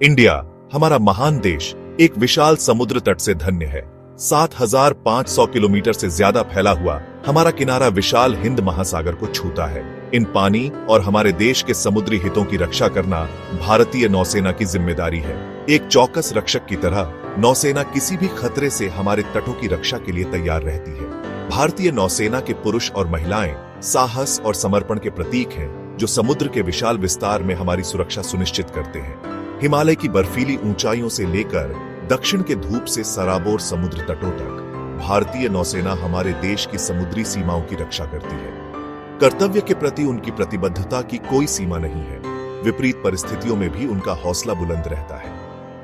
India, हमारा महान देश, एक विशाल समुद्र तट से धन्य है। 7,500 किलोमीटर से ज्यादा फैला हुआ हमारा किनारा विशाल हिंद महासागर को छूता है। इन पानी और हमारे देश के समुद्री हितों की रक्षा करना भारतीय नौसेना की जिम्मेदारी है। एक चौकस रक्षक की तरह नौसेना किसी भी खतरे से हमारे तटों की रक्षा के लिए तैयार रहती है। भारतीय नौसेना के पुरुष और महिलाएं साहस और समर्पण के प्रतीक हैं, जो समुद्र के विशाल विस्तार में हमारी सुरक्षा सुनिश्चित करते हैं। हिमालय की बर्फीली ऊंचाइयों से लेकर दक्षिण के धूप से सराबोर समुद्र तटों तक भारतीय नौसेना हमारे देश की समुद्री सीमाओं की रक्षा करती है। कर्तव्य के प्रति उनकी प्रतिबद्धता की कोई सीमा नहीं है। विपरीत परिस्थितियों में भी उनका हौसला बुलंद रहता है।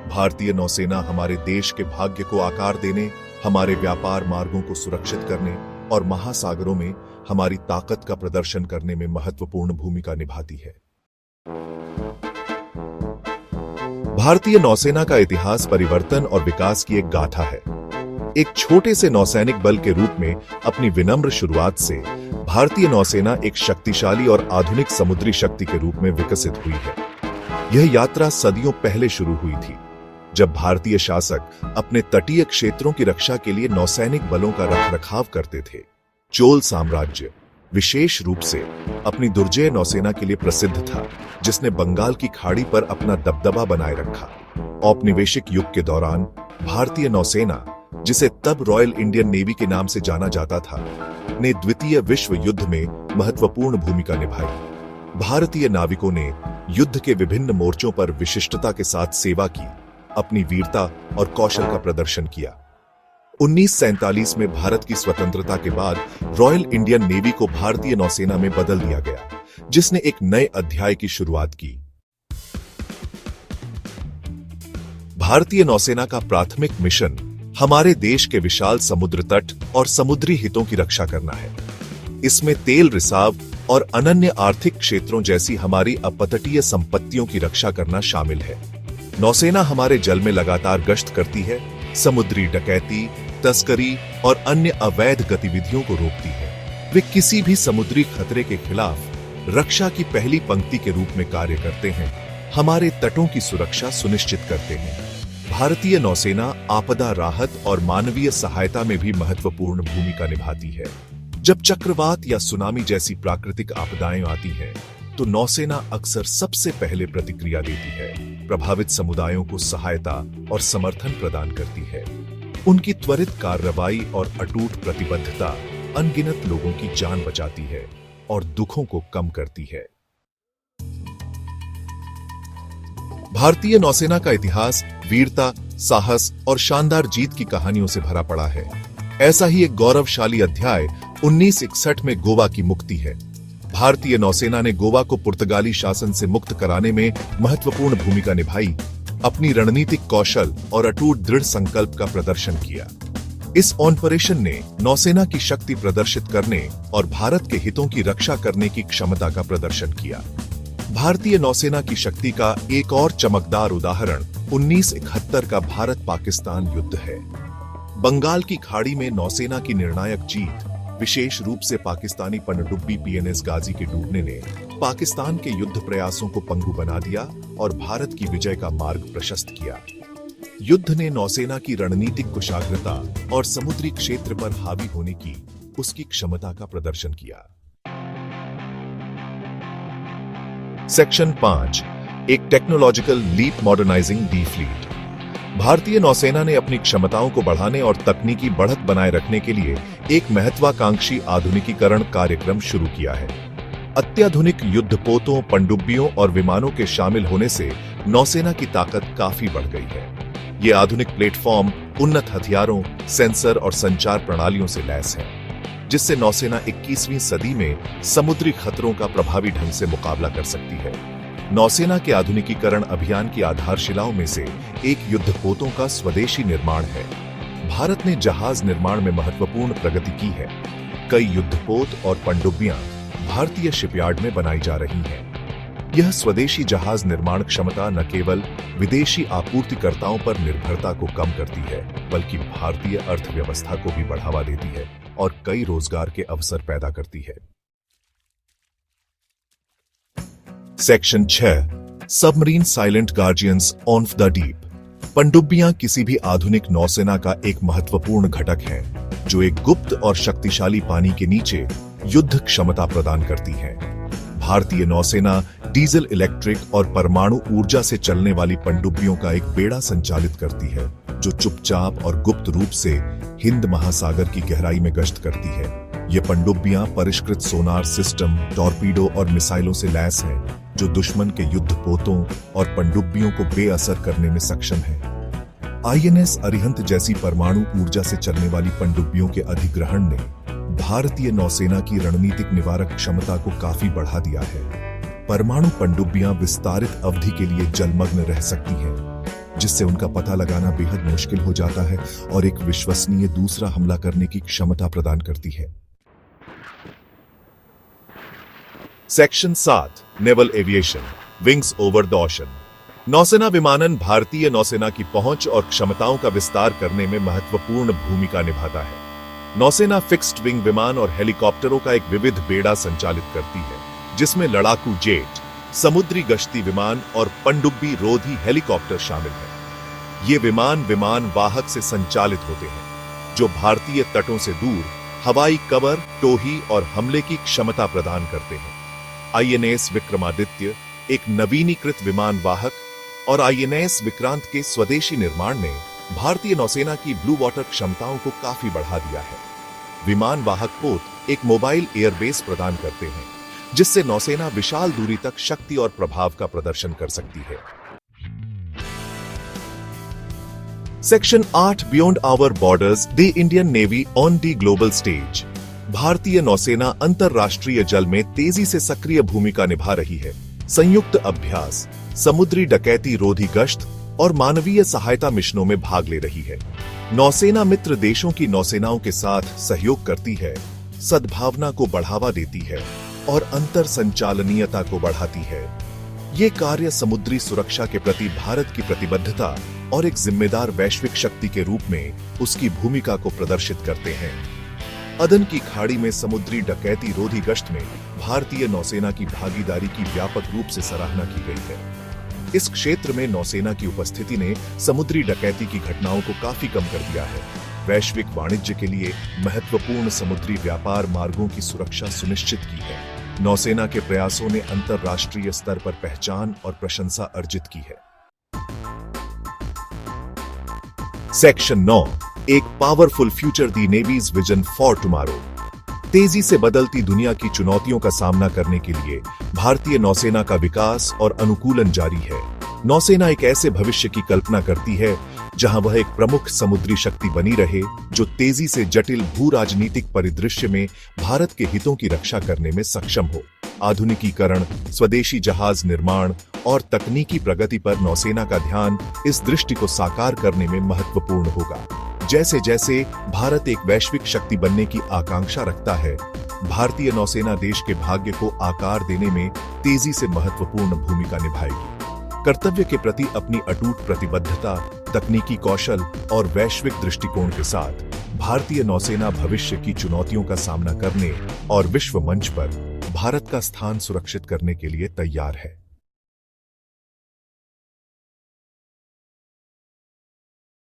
भारतीय नौसेना हमारे देश के भाग्य को आकार देने, हमारे व्यापार मार्गों को सुरक्षित करने और महासागरों में हमारी ताकत का प्रदर्शन करने में महत्वपूर्ण भूमिका निभाती है। भारतीय नौसेना का इतिहास परिवर्तन और विकास की एक गाथा है। एक छोटे से नौसैनिक बल के रूप में अपनी विनम्र शुरुआत से भारतीय नौसेना एक शक्तिशाली और आधुनिक समुद्री शक्ति के रूप में विकसित हुई है। यह यात्रा सदियों पहले शुरू हुई थी, जब भारतीय शासक अपने तटीय क्षेत्रों की रक्षा के लिए नौसैनिक बलों का रखरखाव करते थे। चोल साम्राज्य विशेष रूप से अपनी दुर्जय नौसेना के लिए प्रसिद्ध था, जिसने बंगाल की खाड़ी पर अपना दबदबा बनाए रखा। औपनिवेशिक युग के दौरान भारतीय नौसेना, जिसे तब रॉयल इंडियन नेवी के नाम से जाना जाता था, ने द्वितीय विश्व युद्ध में महत्वपूर्ण भूमिका निभाई। भारतीय नाविकों ने युद्ध के विभिन्न मोर्चों पर विशिष्टता के साथ सेवा की, अपनी वीरता और कौशल का प्रदर्शन किया। 1947 में भारत की स्वतंत्रता के बाद रॉयल इंडियन नेवी को भारतीय नौसेना में बदल दिया गया, जिसने एक नए अध्याय की शुरुआत की। भारतीय नौसेना का प्राथमिक मिशन हमारे देश के विशाल समुद्र तट और समुद्री हितों की रक्षा करना है। इसमें तेल रिसाव और अनन्य आर्थिक क्षेत्रों जैसी हमारी अपतटीय संपत्तियों की रक्षा करना शामिल है। नौसेना हमारे जल में लगातार गश्त करती है, समुद्री डकैती, तस्करी और अन्य अवैध गतिविधियों को रोकती है। वे किसी भी समुद्री खतरे के खिलाफ रक्षा की पहली पंक्ति के रूप में कार्य करते हैं, हमारे तटों की सुरक्षा सुनिश्चित करते हैं। भारतीय नौसेना आपदा राहत और मानवीय सहायता में भी महत्वपूर्ण भूमिका निभाती है। जब चक्रवात या सुनामी जैसी प्राकृतिक आपदाएं आती हैं, तो नौसेना अक्सर सबसे पहले प्रतिक्रिया देती है, प्रभावित समुदायों को सहायता और समर्थन प्रदान करती है। उनकी त्वरित कार्रवाई और अटूट प्रतिबद्धता अनगिनत लोगों की जान बचाती है और दुखों को कम करती है। भारतीय नौसेना का इतिहास वीरता, साहस और शानदार जीत की कहानियों से भरा पड़ा है। ऐसा ही एक गौरवशाली अध्याय 1961 में गोवा की मुक्ति है। भारतीय नौसेना ने गोवा को पुर्तगाली शासन से मुक्त कराने में महत्वपूर्ण भूमिका निभाई, अपनी रणनीतिक कौशल और अटूट दृढ़ संकल्प का प्रदर्शन किया। इस ऑपरेशन ने नौसेना की शक्ति प्रदर्शित करने और भारत के हितों की रक्षा करने की क्षमता का प्रदर्शन किया। भारतीय नौसेना की शक्ति का एक और चमकदार उदाहरण 1971 का भारत पाकिस्तान युद्ध है। बंगाल की खाड़ी में नौसेना की निर्णायक जीत, विशेष रूप से पाकिस्तानी पनडुब्बी PNS गाजी के डूबने ने पाकिस्तान के युद्ध प्रयासों को पंगु बना दिया और भारत की विजय का मार्ग प्रशस्त किया। युद्ध ने नौसेना की रणनीतिक कुशाग्रता और समुद्री क्षेत्र पर हावी होने की उसकी क्षमता का प्रदर्शन किया। सेक्शन 5, एक टेक्नोलॉजिकल लीप मॉडर्नाइजिंग दी फ्लीट। भारतीय नौसेना ने अपनी क्षमताओं को बढ़ाने और तकनीकी बढ़त बनाए रखने के लिए एक महत्वाकांक्षी आधुनिकीकरण कार्यक्रम शुरू किया है। अत्याधुनिक युद्धपोतों, पनडुब्बियों और विमानों के शामिल होने से नौसेना की ताकत काफी बढ़ गई है। ये आधुनिक प्लेटफॉर्म उन्नत हथियारों, सेंसर और संचार प्रणालियों से लैस है, जिससे नौसेना 21वीं सदी में समुद्री खतरों का प्रभावी ढंग से मुकाबला कर सकती है। नौसेना के आधुनिकीकरण अभियान की आधारशिलाओं में से एक युद्धपोतों का स्वदेशी निर्माण है। भारत ने जहाज निर्माण में महत्वपूर्ण प्रगति की है। कई युद्धपोत और पनडुब्बियां भारतीय शिपयार्ड में बनाई जा रही हैं। यह स्वदेशी जहाज निर्माण क्षमता न केवल विदेशी आपूर्तिकर्ताओं पर निर्भरता को कम करती है, बल्कि भारतीय अर्थव्यवस्था को भी बढ़ावा देती है और कई रोजगार के अवसर पैदा करती है। Section 6, submarine silent guardians of the deep. पनडुब्बियां किसी भी आधुनिक नौसेना का एक महत्वपूर्ण घटक है, जो एक गुप्त और शक्तिशाली पानी के नीचे युद्ध क्षमता प्रदान करती है। भारतीय नौसेना डीजल, इलेक्ट्रिक और परमाणु ऊर्जा से चलने वाली पनडुब्बियों का एक बेड़ा संचालित करती है, जो चुपचाप और गुप्त रूप से हिंद महासागर की गहराई में गश्त करती है। ये पनडुब्बियां परिष्कृत सोनार सिस्टम, टॉर्पीडो और मिसाइलों से लैस हैं, जो दुश्मन के युद्धपोतों और पनडुब्बियों को बेअसर करने में सक्षम है। आईएनएस अरिहंत जैसी परमाणु ऊर्जा से चलने वाली पनडुब्बियों के अधिग्रहण ने भारतीय नौसेना की रणनीतिक निवारक क्षमता को काफी बढ़ा दिया है। परमाणु पनडुब्बियां विस्तारित अवधि के लिए जलमग्न रह सकती हैं, जिससे उनका पता लगाना बेहद मुश्किल हो जाता है और एक विश्वसनीय दूसरा हमला करने की क्षमता प्रदान करती है। Section 7 naval aviation, wings over the ocean. नौसेना विमानन भारतीय नौसेना की पहुंच और क्षमताओं का विस्तार करने में महत्वपूर्ण भूमिका निभाता है। नौसेना फिक्स्ड विंग विमान और हेलीकॉप्टरों का एक विविध बेड़ा संचालित करती है, जिसमें लड़ाकू जेट, समुद्री गश्ती विमान और पनडुब्बी रोधी हेलीकॉप्टर शामिल हैं। ये विमान वाहक से संचालित होते हैं, जो भारतीय तटों से दूर हवाई कवर, टोही और हमले की क्षमता प्रदान करते हैं। आईएनएस विक्रमादित्य, एक नवीनीकृत विमान वाहक, और आईएनएस विक्रांत के स्वदेशी निर्माण ने भारतीय नौसेना की ब्लू वाटर क्षमताओं को काफी बढ़ा दिया है। विमान वाहक पोत एक मोबाइल एयरबेस प्रदान करते हैं, जिससे नौसेना विशाल दूरी तक शक्ति और प्रभाव का प्रदर्शन कर सकती है। Section 8 beyond our borders, the Indian navy on the global stage. भारतीय नौसेना अंतरराष्ट्रीय जल में तेजी से सक्रिय भूमिका निभा रही है। संयुक्त अभ्यास, समुद्री डकैती रोधी गश्त और मानवीय सहायता मिशनों में भाग ले रही है। नौसेना मित्र देशों की नौसेनाओं के साथ सहयोग करती है, सद्भावना को बढ़ावा देती है और अंतर संचालनीयता को बढ़ाती है। ये कार्य समुद्री सुरक्षा के प्रति भारत की प्रतिबद्धता और एक जिम्मेदार वैश्विक शक्ति के रूप में उसकी भूमिका को प्रदर्शित करते हैं। अदन की खाड़ी में समुद्री डकैती रोधी गश्त में भारतीय नौसेना की भागीदारी की व्यापक रूप से सराहना की गई है। इस क्षेत्र में नौसेना की उपस्थिति ने समुद्री डकैती की घटनाओं को काफी कम कर दिया है, वैश्विक वाणिज्य के लिए महत्वपूर्ण समुद्री व्यापार मार्गों की सुरक्षा सुनिश्चित की है। नौसेना के प्रयासों ने अंतरराष्ट्रीय स्तर पर पहचान और प्रशंसा अर्जित की है। सेक्शन 9 एक powerful future, the navy's vision for tomorrow. तेजी से बदलती दुनिया की चुनौतियों का सामना करने के लिए भारतीय नौसेना का विकास और अनुकूलन जारी है। नौसेना एक ऐसे भविष्य की कल्पना करती है जहां वह एक प्रमुख समुद्री शक्ति बनी रहे, जो तेजी से जटिल भू राजनीतिक परिदृश्य में भारत के हितों की रक्षा करने में सक्षम हो। आधुनिकीकरण, स्वदेशी जहाज निर्माण और तकनीकी प्रगति पर नौसेना का ध्यान इस दृष्टि को साकार करने में महत्वपूर्ण होगा। जैसे जैसे भारत एक वैश्विक शक्ति बनने की आकांक्षा रखता है, भारतीय नौसेना देश के भाग्य को आकार देने में तेजी से महत्वपूर्ण भूमिका निभाएगी। कर्तव्य के प्रति अपनी अटूट प्रतिबद्धता, तकनीकी कौशल और वैश्विक दृष्टिकोण के साथ भारतीय नौसेना भविष्य की चुनौतियों का सामना करने और विश्व मंच पर भारत का स्थान सुरक्षित करने के लिए तैयार है।